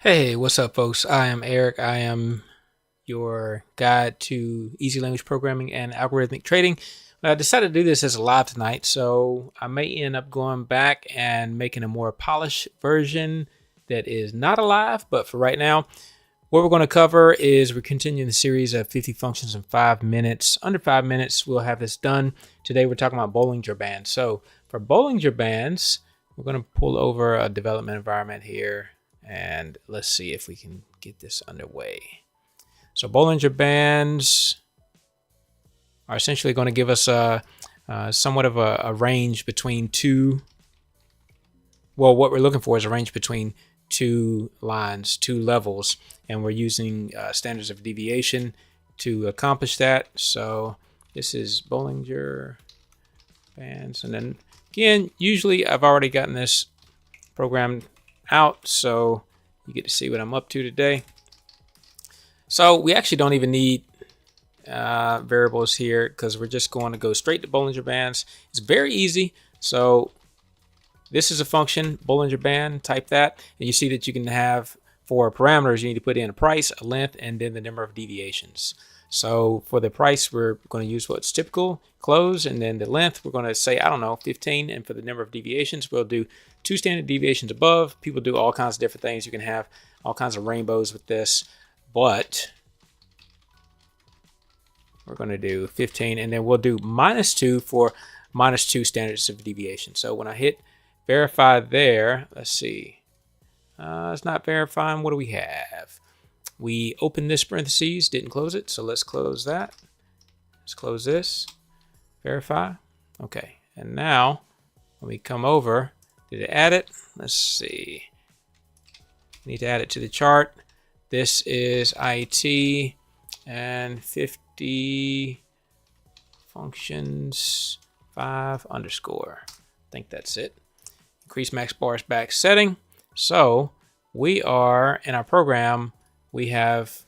Hey, what's up, folks? I am Eric. I am your guide to easy language programming and algorithmic trading. I decided to do this as a live tonight, so I may end up going back and making a more polished version that is not a live, but for right now, what we're going to cover is we're continuing the series of 50 functions in 5 minutes. Under 5 minutes, we'll have this done. Today, we're talking about Bollinger Bands. So for Bollinger Bands, we're going to pull over a development environment here. And let's see if we can get this underway. So Bollinger Bands are essentially going to give us somewhat of a range between two. Well, what we're looking for is a range between two lines, two levels, and we're using standards of deviation to accomplish that. So this is Bollinger Bands, and then again, usually I've already gotten this programmed out, so you get to see what I'm up to today. So we actually don't even need variables here because we're just going to go straight to Bollinger Bands. It's very easy. So this is a function, Bollinger Band, type that, and you see that you can have for parameters, you need to put in a price, a length, and then the number of deviations. So for the price, we're going to use what's typical, close, and then the length, we're going to say, I don't know, 15. And for the number of deviations, we'll do 2 standard deviations above. People do all kinds of different things. You can have all kinds of rainbows with this, but we're going to do 15, and then we'll do -2 for -2 standards of deviation. So when I hit verify there, let's see, it's not verifying. What do we have? We opened this parentheses, didn't close it, so let's close that. Let's close this, verify. Okay, and now when we come over, did it add it? Let's see. We need to add it to the chart. This is IT and 50 functions 5 underscore. I think that's it. Increase max bars back setting. So we are in our program. We have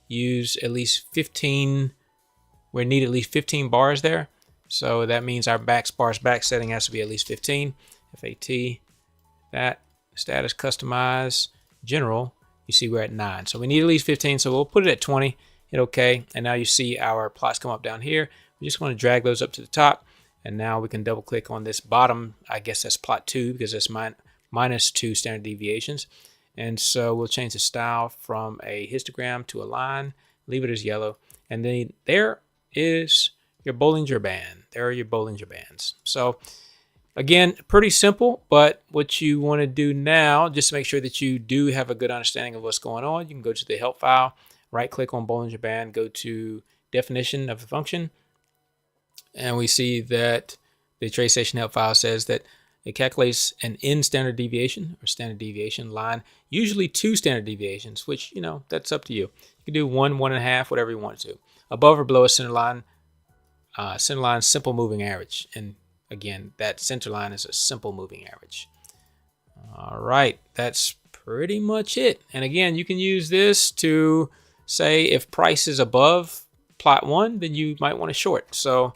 used at least 15, we need at least 15 bars there. So that means our max bars back setting has to be at least 15. FAT, that, status, customize, general, you see we're at 9. So we need at least 15, so we'll put it at 20, hit OK. And now you see our plots come up down here. We just want to drag those up to the top. And now we can double click on this bottom, I guess that's plot 2 because that's -2 standard deviations. And so we'll change the style from a histogram to a line, leave it as yellow. And then there is your Bollinger Band. There are your Bollinger Bands. So again, pretty simple, but what you want to do now, just to make sure that you do have a good understanding of what's going on, you can go to the help file, right click on Bollinger Band, go to definition of the function. And we see that the TradeStation help file says that it calculates an in standard deviation or standard deviation line, usually 2 standard deviations, which, you know, that's up to you. You can do 1, 1.5, whatever you want to. Above or below a center line simple moving average. And again, that center line is a simple moving average. All right, that's pretty much it. And again, you can use this to say if price is above plot 1, then you might want to short. So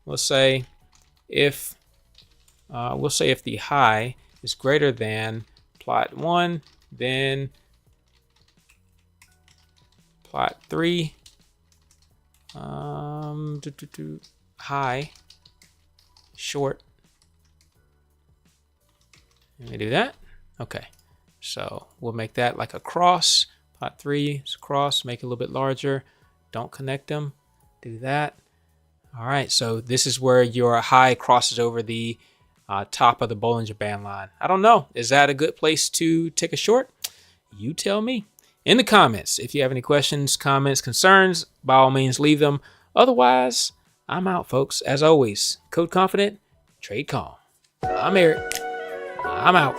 we'll say if the high is greater than plot 1, then plot 3, high, short. Let me do that. Okay, so we'll make that like a cross. Plot 3 is a cross, make it a little bit larger. Don't connect them. Do that. All right, so this is where your high crosses over the top of the Bollinger Band line. I don't know. Is that a good place to take a short? You tell me. In the comments, if you have any questions, comments, concerns, by all means, leave them. Otherwise, I'm out, folks. As always, code confident, trade calm. I'm Eric. I'm out.